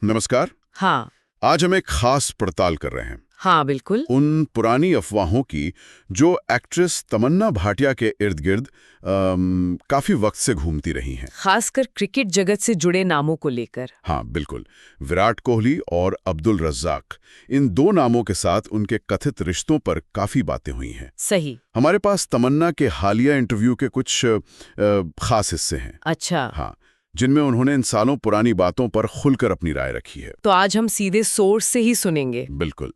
नमस्कार। हाँ। आज हम एक खास पड़ताल कर रहे हैं हाँ बिल्कुल। उन पुरानी अफवाहों की जो एक्ट्रेस तमन्ना भाटिया के इर्द गिर्द काफी वक्त से घूमती रही हैं। खासकर क्रिकेट जगत से जुड़े नामों को लेकर। हाँ बिल्कुल। विराट कोहली और अब्दुल रज्जाक, इन दो नामों के साथ उनके कथित रिश्तों पर काफी बातें हुई हैं। सही। हमारे पास तमन्ना के हालिया इंटरव्यू के कुछ खास हिस्से हैं। अच्छा। हाँ, जिनमें उन्होंने इन सालों पुरानी बातों पर खुलकर अपनी राय रखी है। तो आज हम सीधे सोर्स से ही सुनेंगे। बिल्कुल।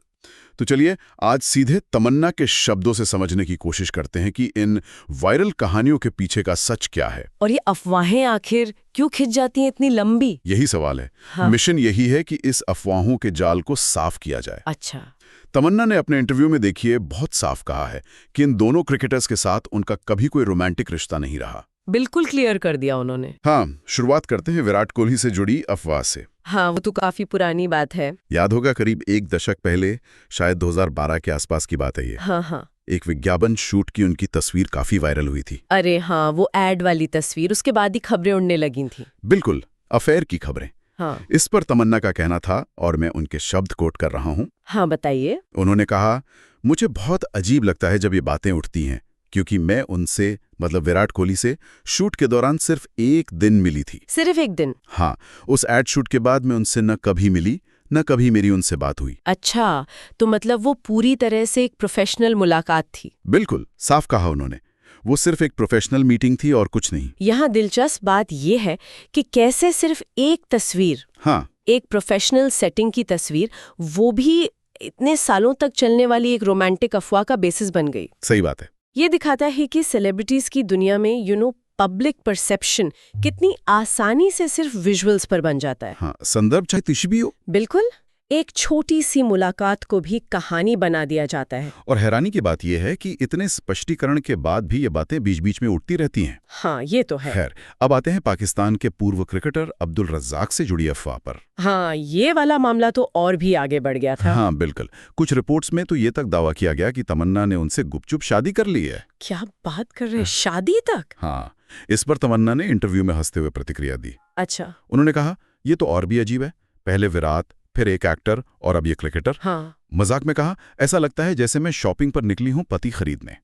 तो चलिए आज सीधे तमन्ना के शब्दों से समझने की कोशिश करते हैं कि इन वायरल कहानियों के पीछे का सच क्या है। और ये अफवाहें आखिर क्यों खिंच जाती हैं इतनी लंबी? यही सवाल है। हाँ। मिशन यही है कि इस अफवाहों के जाल को साफ किया जाए। अच्छा। तमन्ना ने अपने इंटरव्यू में देखिए बहुत साफ कहा है कि इन दोनों क्रिकेटर्स के साथ उनका कभी कोई रोमांटिक रिश्ता नहीं रहा। बिल्कुल क्लियर कर दिया उन्होंने। हाँ, शुरुआत करते हैं विराट कोहली से जुड़ी अफवाह से। हाँ, वो तो काफी पुरानी बात है। याद होगा करीब एक दशक पहले, शायद 2012 के आसपास की बात है ये। हाँ हाँ। एक विज्ञापन शूट की उनकी तस्वीर काफी वायरल हुई थी। अरे हाँ, वो एड वाली तस्वीर, उसके बाद ही खबरें उड़ने लगी थी। बिल्कुल, अफेयर की खबरें। हाँ। इस पर तमन्ना का कहना था, और मैं उनके शब्द कोट कर रहा हूँ। हाँ बताइए। उन्होंने कहा, मुझे बहुत अजीब लगता है जब ये बातें उठती हैं, क्योंकि मैं उनसे, मतलब विराट कोहली से, शूट के दौरान सिर्फ एक दिन मिली थी। सिर्फ एक दिन? हाँ, उस एड शूट के बाद मैं उनसे न कभी मिली, न कभी मेरी उनसे बात हुई। अच्छा, तो मतलब वो पूरी तरह से एक प्रोफेशनल मुलाकात थी? बिल्कुल, साफ कहा उन्होंने। वो सिर्फ एक प्रोफेशनल मीटिंग थी और कुछ नहीं। यहाँ दिलचस्प बात यह है कि कैसे सिर्फ एक तस्वीर, हाँ, एक प्रोफेशनल सेटिंग की तस्वीर, वो भी इतने सालों तक चलने वाली एक रोमांटिक अफवाह का बेसिस बन गई। सही बात है। ये दिखाता है कि सेलिब्रिटीज की दुनिया में पब्लिक परसेप्शन कितनी आसानी से सिर्फ विजुअल्स पर बन जाता है। हाँ, संदर्भ चाहे तिशी भी हो। बिल्कुल, एक छोटी सी मुलाकात को भी कहानी बना दिया जाता है। और हैरानी की बात यह है कि इतने स्पष्टीकरण के बाद भी ये बातें बीच बीच में उठती रहती हैं। हाँ, ये तो है। खैर, अब आते हैं पाकिस्तान के पूर्व क्रिकेटर अब्दुल रज्जाक से जुड़ी अफवाह पर। हाँ, ये वाला मामला तो और भी आगे बढ़ गया था। हाँ बिल्कुल। कुछ रिपोर्ट्स में तो ये तक दावा किया गया कि तमन्ना ने उनसे गुपचुप शादी कर ली है। क्या बात कर रहे हैं, शादी तक? हाँ, इस पर तमन्ना ने इंटरव्यू में हंसते हुए प्रतिक्रिया दी। अच्छा। उन्होंने कहा, ये तो और भी अजीब है, पहले विराट, फिर एक एक्टर और अब ये क्रिकेटर। हाँ। मजाक में कहा, ऐसा लगता है जैसे मैं शॉपिंग पर निकली हूं पति खरीदने।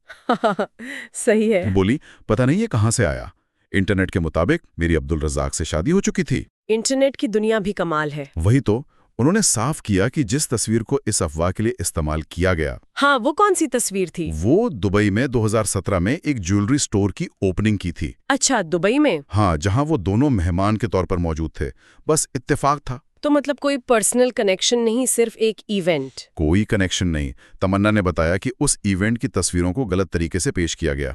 सही है। बोली, पता नहीं ये कहां से आया। इंटरनेट के मुताबिक मेरी अब्दुल रज्जाक से शादी हो चुकी थी। इंटरनेट की दुनिया भी कमाल है। वही तो। उन्होंने साफ किया कि जिस तस्वीर को इस अफवाह के लिए इस्तेमाल किया गया, हाँ, वो कौन सी तस्वीर थी? वो दुबई में 2017 में एक ज्वेलरी स्टोर की ओपनिंग की थी। अच्छा, दुबई में? हाँ, जहां वो दोनों मेहमान के तौर पर मौजूद थे। बस इत्तेफाक था। तो मतलब कोई पर्सनल कनेक्शन नहीं, सिर्फ एक इवेंट? कोई कनेक्शन नहीं। तमन्ना ने बताया कि उस इवेंट की तस्वीरों को गलत तरीके से पेश किया गया।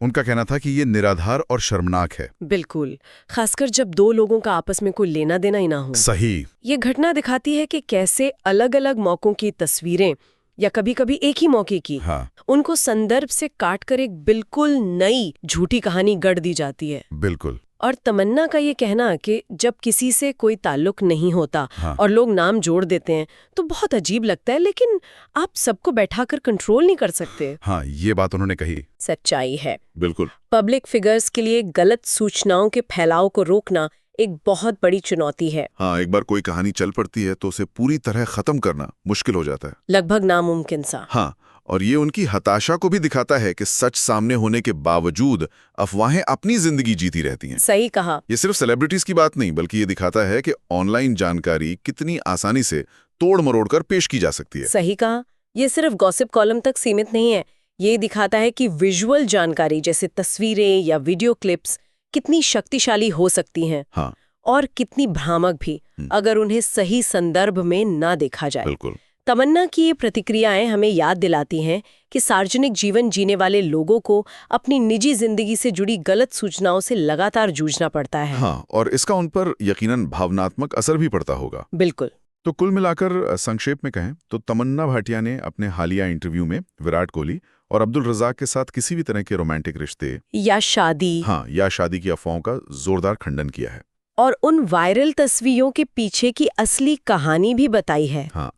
उनका कहना था कि ये निराधार और शर्मनाक है। बिल्कुल, खासकर जब दो लोगों का आपस में कोई लेना देना ही ना हो। सही। ये घटना दिखाती है कि कैसे अलग अलग मौकों की तस्वीरें, या कभी कभी एक ही मौके की, हाँ, उनको संदर्भ से काटकर एक बिल्कुल नई झूठी कहानी गढ़ दी जाती है। बिल्कुल। और तमन्ना का ये कहना कि जब किसी से कोई ताल्लुक नहीं होता, हाँ, और लोग नाम जोड़ देते हैं, तो बहुत अजीब लगता है, लेकिन आप सबको बैठाकर कंट्रोल नहीं कर सकते। हाँ, ये बात उन्होंने कही। सच्चाई है। बिल्कुल। पब्लिक फिगर्स के लिए गलत सूचनाओं के फैलाव को रोकना एक बहुत बड़ी चुनौती है। हाँ, एक बार कोई कहानी चल पड़ती है तो उसे पूरी तरह खत्म करना मुश्किल हो जाता है। लगभग नामुमकिन सा। हाँ, और ये उनकी हताशा को भी दिखाता है कि सच सामने होने के बावजूद अफवाहें अपनी जिंदगी जीती रहती हैं। सही कहा। ये सिर्फ सेलिब्रिटीज की बात नहीं, बल्कि ये दिखाता है कि ऑनलाइन जानकारी कितनी आसानी से तोड़ मरोड़ कर पेश की जा सकती है। सही कहा। ये सिर्फ गॉसिप कॉलम तक सीमित नहीं है। ये दिखाता है कि विजुअल जानकारी जैसे तस्वीरें या वीडियो क्लिप्स कितनी शक्तिशाली हो सकती हैं। हाँ, और कितनी भ्रामक भी, अगर उन्हें सही संदर्भ में ना देखा जाए। बिल्कुल। तमन्ना की ये प्रतिक्रियाएं हमें याद दिलाती हैं कि सार्वजनिक जीवन जीने वाले लोगों को अपनी निजी जिंदगी से जुड़ी गलत सूचनाओं से लगातार जूझना पड़ता है। हाँ, और इसका उन पर यकीनन भावनात्मक असर भी पड़ता होगा। बिल्कुल। तो कुल मिलाकर संक्षेप में कहें तो तमन्ना भाटिया ने अपने हालिया इंटरव्यू में विराट कोहली और अब्दुल रज्जाक के साथ किसी भी तरह के रोमांटिक रिश्ते या शादी, हाँ, या शादी की अफवाहों का जोरदार खंडन किया है। और उन वायरल तस्वीरों के पीछे की असली कहानी भी बताई है। हाँ,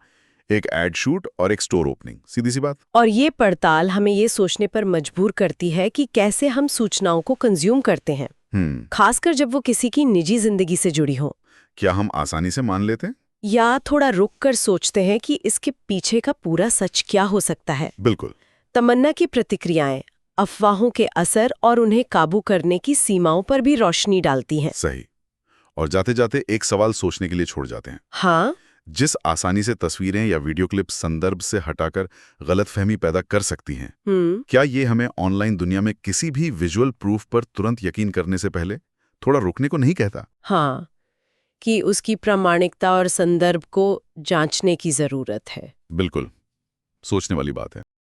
एक एड शूट और एक स्टोर ओपनिंग, सीधी सी बात। और ये पड़ताल हमें ये सोचने पर मजबूर करती है कि कैसे हम सूचनाओं को कंज्यूम करते हैं, खासकर जब वो किसी की निजी जिंदगी से जुड़ी हो। क्या हम आसानी से मान लेते हैं? या थोड़ा रुक कर सोचते हैं कि इसके पीछे का पूरा सच क्या हो सकता है। बिल्कुल। तमन्ना की प्रतिक्रियाएं अफवाहों के असर और उन्हें काबू करने की सीमाओं पर भी रोशनी डालती हैं। सही। और जाते जाते एक सवाल सोचने के लिए छोड़ जाते हैं। हाँ, जिस आसानी से तस्वीरें या वीडियो क्लिप संदर्भ से हटाकर गलतफहमी पैदा कर सकती हैं, क्या ये हमें ऑनलाइन दुनिया में किसी भी विजुअल प्रूफ पर तुरंत यकीन करने से पहले थोड़ा रुकने को नहीं कहता? हाँ, कि उसकी प्रामाणिकता और संदर्भ को जांचने की जरूरत है। बिल्कुल, सोचने वाली बात है।